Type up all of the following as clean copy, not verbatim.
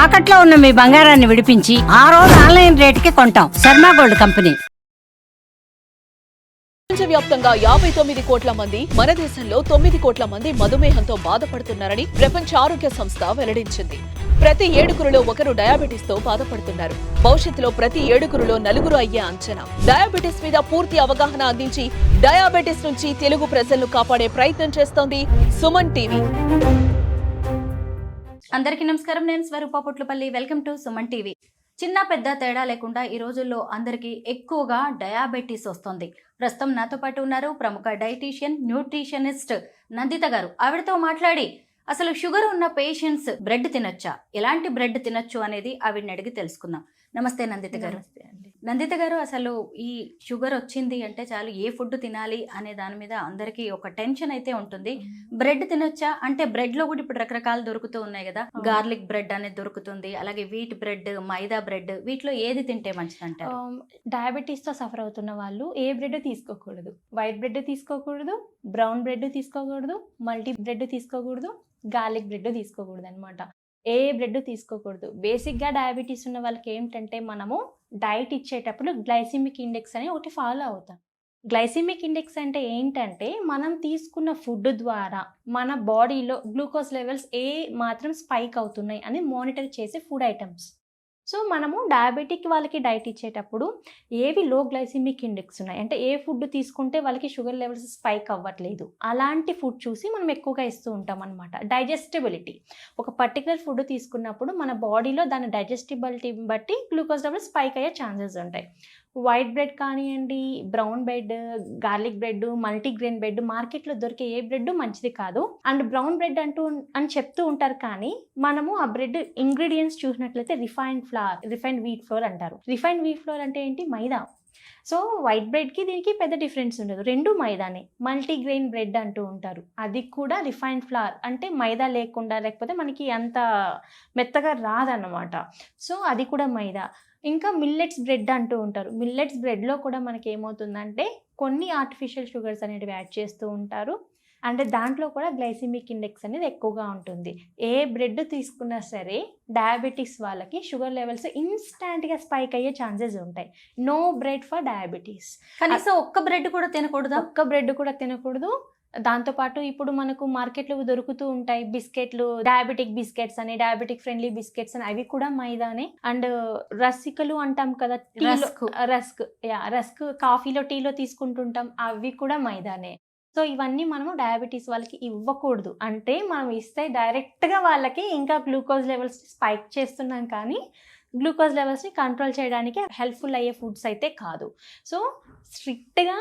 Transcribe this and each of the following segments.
తాకట్లో ఉన్న మీ బంగారాన్ని విడిపించి ఆ రోజు ఆన్లైన్ రేటుకి కొంటాం. Sharma gold company. ప్రపంచవ్యాప్తంగా 59 కోట్ల మంది, మన దేశంలో 9 కోట్ల మంది మధుమేహంతో బాధపడుతున్నారని ప్రపంచ ఆరోగ్య సంస్థ వెల్లడించింది. ప్రతి 7గురిలో ఒకరు డయాబెటిస్ తో బాధపడుతున్నారు. భవిష్యత్తులో ప్రతి 7గురిలో 4 అయ్యే అంచనా. డయాబెటిస్ మీద పూర్తి అవగాహన అందించి డయాబెటిస్ నుంచి తెలుగు ప్రజలను కాపాడే ప్రయత్నం చేస్తోంది సుమన్ టీవీ. అందరికీ నమస్కారం. నేను Swaroopa Putlapalli. Welcome to Suman TV. చిన్న పెద్ద తేడా లేకుండా ఈ రోజుల్లో అందరికీ ఎక్కువగా డయాబెటీస్ వస్తుంది. ప్రస్తుతం నాతో పాటు ఉన్నారు ప్రముఖ డైటీషియన్, న్యూట్రిషనిస్ట్ నందిత గారు. ఆవిడతో మాట్లాడి అసలు షుగర్ ఉన్న పేషెంట్స్ బ్రెడ్ తినొచ్చా, ఎలాంటి బ్రెడ్ తినొచ్చు అనేది ఆవిడని అడిగి తెలుసుకుందాం. నమస్తే నందిత గారు. నందిత గారు, అసలు ఈ షుగర్ వచ్చింది అంటే చాలు ఏ ఫుడ్ తినాలి అనే దాని మీద అందరికీ ఒక టెన్షన్ అయితే ఉంటుంది. బ్రెడ్ తినొచ్చా అంటే బ్రెడ్ లో కూడా ఇప్పుడు రకరకాలు దొరుకుతూ ఉన్నాయి కదా. గార్లిక్ బ్రెడ్ అనేది దొరుకుతుంది, అలాగే వీట్ బ్రెడ్, మైదా బ్రెడ్, వీటిలో ఏది తింటే మంచిది అంటారు? డయాబెటీస్ తో సఫర్ అవుతున్న వాళ్ళు ఏ బ్రెడ్ తీసుకోకూడదు. వైట్ బ్రెడ్ తీసుకోకూడదు, బ్రౌన్ బ్రెడ్ తీసుకోకూడదు, మల్టీ బ్రెడ్ తీసుకోకూడదు, గార్లిక్ బ్రెడ్ తీసుకోకూడదు అనమాట. ఏ బ్రెడ్ తీసుకోకూడదు. బేసిక్గా డయాబెటీస్ ఉన్న వాళ్ళకి ఏంటంటే మనము డైట్ ఇచ్చేటప్పుడు గ్లైసిమిక్ ఇండెక్స్ అని ఒకటి ఫాలో అవుతాం. గ్లైసిమిక్ ఇండెక్స్ అంటే ఏంటంటే మనం తీసుకున్న ఫుడ్ ద్వారా మన బాడీలో గ్లూకోజ్ లెవెల్స్ ఏ మాత్రం స్పైక్ అవుతున్నాయి అని మానిటర్ చేసే ఫుడ్ ఐటమ్స్. సో మనము డయాబెటిక్ వాళ్ళకి డైట్ ఇచ్చేటప్పుడు ఏవి లో గ్లైసిమిక్ ఇండెక్స్ ఉన్నాయి అంటే ఏ ఫుడ్ తీసుకుంటే వాళ్ళకి షుగర్ లెవెల్స్ స్పైక్ అవ్వట్లేదు అలాంటి ఫుడ్ చూసి మనం ఎక్కువగా ఇస్తూ ఉంటాం అనమాట. డైజెస్టిబిలిటీ, ఒక పర్టికులర్ ఫుడ్ తీసుకున్నప్పుడు మన బాడీలో దాని డైజెస్టిబిలిటీ బట్టి గ్లూకోజ్ లెవెల్స్ స్పైక్ అయ్యే ఛాన్సెస్ ఉంటాయి. వైట్ బ్రెడ్ కానివ్వండి, brown bread, garlic bread, multigrain bread, మార్కెట్లో దొరికే ఏ బ్రెడ్ మంచిది కాదు. అండ్ బ్రౌన్ బ్రెడ్ అని చెప్తూ ఉంటారు, కానీ మనము ఆ బ్రెడ్ ఇంగ్రీడియంట్స్ చూసినట్లయితే రిఫైన్డ్ వీట్ ఫ్లోర్ అంటారు. రిఫైన్డ్ వీట్ ఫ్లోర్ అంటే ఏంటి? మైదా. సో వైట్ బ్రెడ్కి దీనికి పెద్ద డిఫరెన్స్ ఉండదు, రెండు మైదానే. మల్టీగ్రెయిన్ బ్రెడ్ అంటూ ఉంటారు, అది కూడా రిఫైన్డ్ ఫ్లవర్ అంటే మైదా లేకుండా, లేకపోతే మనకి అంత మెత్తగా రాదన్నమాట. సో అది కూడా మైదా. ఇంకా మిల్లెట్స్ బ్రెడ్ అంటూ ఉంటారు. మిల్లెట్స్ బ్రెడ్లో కూడా మనకి ఏమవుతుందంటే కొన్ని ఆర్టిఫిషియల్ షుగర్స్ అనేటివి యాడ్ చేస్తూ ఉంటారు. అంటే దాంట్లో కూడా గ్లైసిమిక్ ఇండెక్స్ అనేది ఎక్కువగా ఉంటుంది. ఏ బ్రెడ్ తీసుకున్నా సరే డయాబెటీస్ వాళ్ళకి షుగర్ లెవెల్స్ ఇన్స్టాంట్గా స్పైక్ అయ్యే ఛాన్సెస్ ఉంటాయి. No bread for diabetes. కనీసం ఒక్క బ్రెడ్ కూడా తినకూడదు. ఒక్క బ్రెడ్ కూడా తినకూడదు. దాంతోపాటు ఇప్పుడు మనకు మార్కెట్లో దొరుకుతూ ఉంటాయి బిస్కెట్లు, డయాబెటిక్ బిస్కెట్స్ అని, డయాబెటిక్ ఫ్రెండ్లీ బిస్కెట్స్ అని, అవి కూడా మైదానే. అండ్ రసికలు అంటాం కదా, రస్క్ కాఫీలో, టీలో తీసుకుంటుంటాం, అవి కూడా మైదానే. సో ఇవన్నీ మనము డయాబెటీస్ వాళ్ళకి ఇవ్వకూడదు. అంటే మనం ఇస్తే డైరెక్ట్గా వాళ్ళకి ఇంకా గ్లూకోజ్ లెవెల్స్ స్పైక్ చేస్తున్నాం, కానీ గ్లూకోజ్ లెవెల్స్ని కంట్రోల్ చేయడానికి హెల్ప్ఫుల్ అయ్యే ఫుడ్స్ అయితే కాదు. సో స్ట్రిక్ట్గా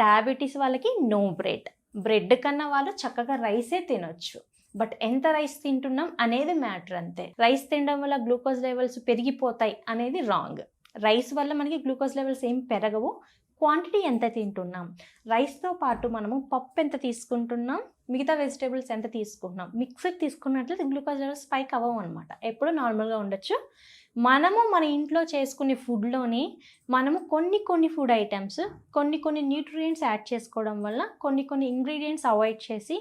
డయాబెటీస్ వాళ్ళకి నో బ్రెడ్. బ్రెడ్ కన్నా వాళ్ళు చక్కగా రైసే తినొచ్చు. బట్ ఎంత రైస్ తింటున్నాం అనేది మ్యాటర్ అంతే. రైస్ తినడం వల్ల గ్లూకోజ్ లెవెల్స్ పెరిగిపోతాయి అనేది రాంగ్. రైస్ వల్ల మనకి గ్లూకోజ్ లెవెల్స్ ఏం పెరగవు. క్వాంటిటీ ఎంత తింటున్నాం, రైస్తో పాటు మనము పప్పు ఎంత తీసుకుంటున్నాం, మిగతా వెజిటేబుల్స్ ఎంత తీసుకుంటున్నాం, మిక్స్డ్ తీసుకున్నట్లయితే గ్లూకోజ్ లెవెల్స్ స్పైక్ అవ్వవు అనమాట. ఎప్పుడు నార్మల్గా ఉండొచ్చు. మనము మన ఇంట్లో చేసుకునే ఫుడ్లోని మనము కొన్ని ఫుడ్ ఐటమ్స్, కొన్ని న్యూట్రియంట్స్ యాడ్ చేసుకోవడం వల్ల, కొన్ని ఇంగ్రీడియంట్స్ అవాయిడ్ చేసి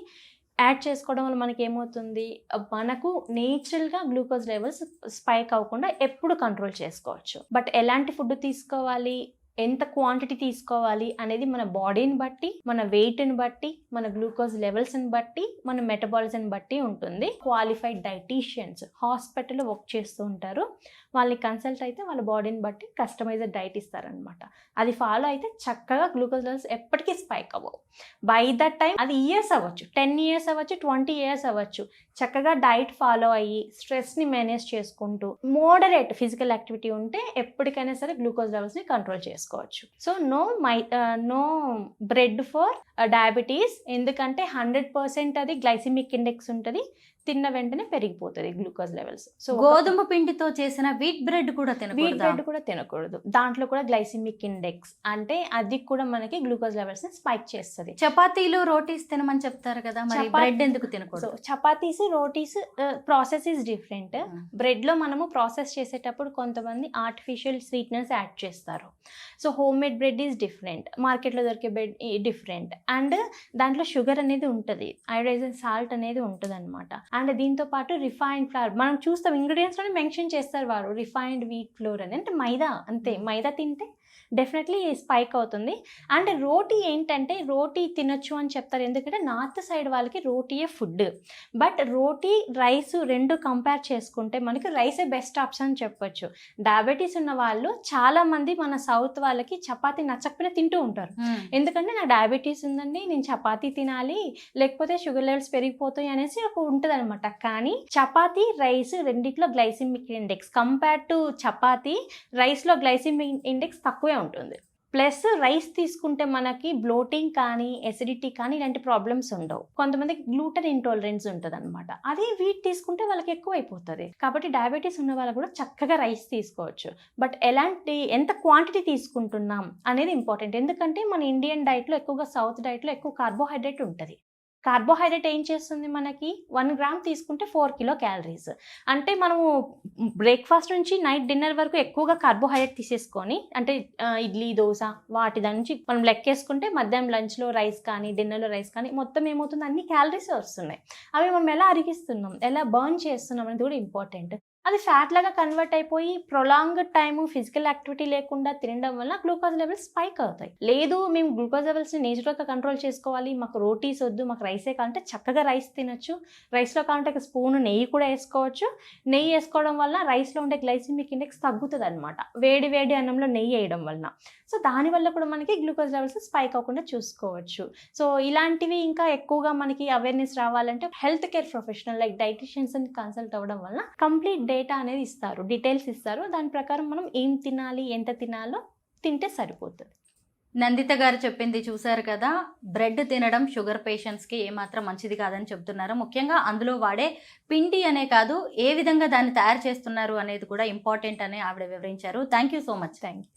యాడ్ చేసుకోవడం వల్ల మనకి ఏమవుతుంది, మనకు నేచురల్గా గ్లూకోజ్ లెవెల్స్ స్పైక్ అవ్వకుండా ఎప్పుడు కంట్రోల్ చేసుకోవచ్చు. బట్ ఎలాంటి ఫుడ్ తీసుకోవాలి, ఎంత క్వాంటిటీ తీసుకోవాలి అనేది మన బాడీని బట్టి, మన వెయిట్ని బట్టి, మన గ్లూకోజ్ లెవెల్స్ని బట్టి, మన మెటబాలిజంని బట్టి ఉంటుంది. క్వాలిఫైడ్ డైటీషియన్స్ హాస్పిటల్లో వర్క్ చేస్తూ ఉంటారు, వాళ్ళని కన్సల్ట్ అయితే వాళ్ళ బాడీని బట్టి కస్టమైజ్డ్ డైట్ ఇస్తారనమాట. అది ఫాలో అయితే చక్కగా గ్లూకోజ్ లెవెల్స్ ఎప్పటికీ స్పైక్ అవ్వవు. బై దట్ టైం అది ఇయర్స్ అవ్వచ్చు, 10 years అవ్వచ్చు, 20 years అవ్వచ్చు. చక్కగా డైట్ ఫాలో అయ్యి స్ట్రెస్ని మేనేజ్ చేసుకుంటూ మోడరేట్ ఫిజికల్ యాక్టివిటీ ఉంటే ఎప్పటికైనా సరే గ్లూకోజ్ లెవెల్స్ని కంట్రోల్ చేసుకోవచ్చు. So no bread for diabetes. ఎందుకంటే 100% అది గ్లైసిమిక్ ఇండెక్స్ ఉంటుంది, తిన్న వెంటనే పెరిగిపోతుంది గ్లూకోజ్ లెవెల్స్. సో గోధుమ పిండితో చేసిన వీట్ బ్రెడ్ కూడా తినకూడదు. దాంట్లో కూడా గ్లైసిమిక్ ఇండెక్స్ అంటే అది కూడా మనకి గ్లూకోజ్ లెవెల్స్ స్పైక్ చేస్తుంది. చపాతీలు, రోటీస్ తినమని చెప్తారు కదా, మరి బ్రెడ్ ఎందుకు తినకూడదు? Chapatis, rotis process is different. Bread లో మనము ప్రాసెస్ చేసేటప్పుడు కొంతమంది ఆర్టిఫిషియల్ స్వీట్నెస్ యాడ్ చేస్తారు. So home made bread is different, మార్కెట్లో దొరికే బ్రెడ్ డిఫరెంట్. అండ్ దాంట్లో షుగర్ అనేది ఉంటుంది, అయోడైజ్డ్ సాల్ట్ అనేది ఉంటుంది అనమాట. అండ్ దీంతో పాటు రిఫైన్డ్ ఫ్లవర్ మనం చూస్తాం ఇంగ్రీడియంట్స్లోనే మెన్షన్ చేస్తారు వారు రిఫైన్డ్ వీట్ ఫ్లోర్ అని, అంటే మైదా అంతే, మైదా తింటే డెఫినెట్లీ స్పైక్ అవుతుంది. అండ్ రోటీ ఏంటంటే రోటీ తినొచ్చు అని చెప్తారు, ఎందుకంటే నార్త్ సైడ్ వాళ్ళకి రోటీయే ఫుడ్. బట్ రోటీ రైస్ రెండు కంపేర్ చేసుకుంటే మనకి రైసే బెస్ట్ ఆప్షన్ అని చెప్పొచ్చు. డయాబెటీస్ ఉన్న వాళ్ళు చాలా మంది మన సౌత్ వాళ్ళకి చపాతీ నచ్చకపోయినా తింటూ ఉంటారు, ఎందుకంటే నాకు డయాబెటీస్ ఉందండి నేను చపాతీ తినాలి లేకపోతే షుగర్ లెవెల్స్ పెరిగిపోతాయి అనేసి ఒక ఉంటుంది అనమాట. కానీ చపాతీ రైస్ రెండిట్లో glycemic index compare to chapati రైస్లో గ్లైసిమిక్ ఇండెక్స్ తక్కువే ఉంటుంది. ప్లస్ రైస్ తీసుకుంటే మనకి బ్లోటింగ్ కానీ ఎసిడిటీ కానీ ఇలాంటి ప్రాబ్లమ్స్ ఉండవు. కొంతమందికి గ్లూటెన్ ఇంటాలరెన్స్ ఉంటుంది అనమాట, అది వీట్ తీసుకుంటే వాళ్ళకి ఎక్కువ అయిపోతుంది. కాబట్టి డయాబెటీస్ ఉన్న వాళ్ళు కూడా చక్కగా రైస్ తీసుకోవచ్చు. బట్ ఎంత క్వాంటిటీ తీసుకుంటున్నాం అనేది ఇంపార్టెంట్, ఎందుకంటే మన ఇండియన్ డైట్లో ఎక్కువగా సౌత్ డైట్లో ఎక్కువ కార్బోహైడ్రేట్ ఉంటుంది. కార్బోహైడ్రేట్ ఏం చేస్తుంది మనకి 1 గ్రామ్ తీసుకుంటే 4 కిలో క్యాలరీస్. అంటే మనము బ్రేక్ఫాస్ట్ నుంచి నైట్ డిన్నర్ వరకు ఎక్కువగా కార్బోహైడ్రేట్ తీసేసుకొని, అంటే ఇడ్లీ దోశ వాటి దాని నుంచి మనం లెక్కేసుకుంటే మధ్యాహ్నం లంచ్లో రైస్ కానీ డిన్నర్లో రైస్ కానీ మొత్తం ఏమవుతుంది అన్ని క్యాలరీస్ వస్తున్నాయి. అవి మనం ఎలా అరిగిస్తున్నాం, ఎలా బర్న్ చేస్తున్నాం అనేది కూడా ఇంపార్టెంట్. అది ఫ్యాట్ లాగా కన్వర్ట్ అయిపోయి ప్రొలాంగ్ టైము ఫిజికల్ యాక్టివిటీ లేకుండా తినడం వల్ల గ్లూకోజ్ లెవెల్స్ స్పైక్ అవుతాయి. లేదు మేము గ్లూకోజ్ లెవెల్స్ని నేచురల్గా కంట్రోల్ చేసుకోవాలి, మాకు రోటీస్ వద్దు, మాకు రైసే కావాలంటే చక్కగా రైస్ తినొచ్చు. రైస్లో కావాలంటే ఒక స్పూన్ నెయ్యి కూడా వేసుకోవచ్చు. నెయ్యి వేసుకోవడం వల్ల రైస్లో ఉండే గ్లైసిమిక్ ఇండెక్స్ తగ్గుతుంది అనమాట, వేడి వేడి అన్నంలో నెయ్యి వేయడం వలన. సో దానివల్ల కూడా మనకి గ్లూకోజ్ లెవెల్స్ స్పైక్ అవ్వకుండా చూసుకోవచ్చు. సో ఇలాంటివి ఇంకా ఎక్కువగా మనకి అవేర్నెస్ రావాలంటే హెల్త్ కేర్ ప్రొఫెషనల్ లైక్ డైటీషియన్స్ని కన్సల్ట్ అవ్వడం వల్ల కంప్లీట్ డేటా అనేది ఇస్తారు, డీటెయిల్స్ ఇస్తారు. దాని ప్రకారం మనం ఏం తినాలి ఎంత తినాలో తింటే సరిపోతుంది. నందిత గారు చెప్పింది చూసారు కదా, బ్రెడ్ తినడం షుగర్ పేషెంట్స్కి ఏమాత్రం మంచిది కాదని చెప్తున్నారు. ముఖ్యంగా అందులో వాడే పిండి అనే కాదు, ఏ విధంగా దాన్ని తయారు చేస్తున్నారు అనేది కూడా ఇంపార్టెంట్ అని ఆవిడ వివరించారు. Thank you so much. Thank you.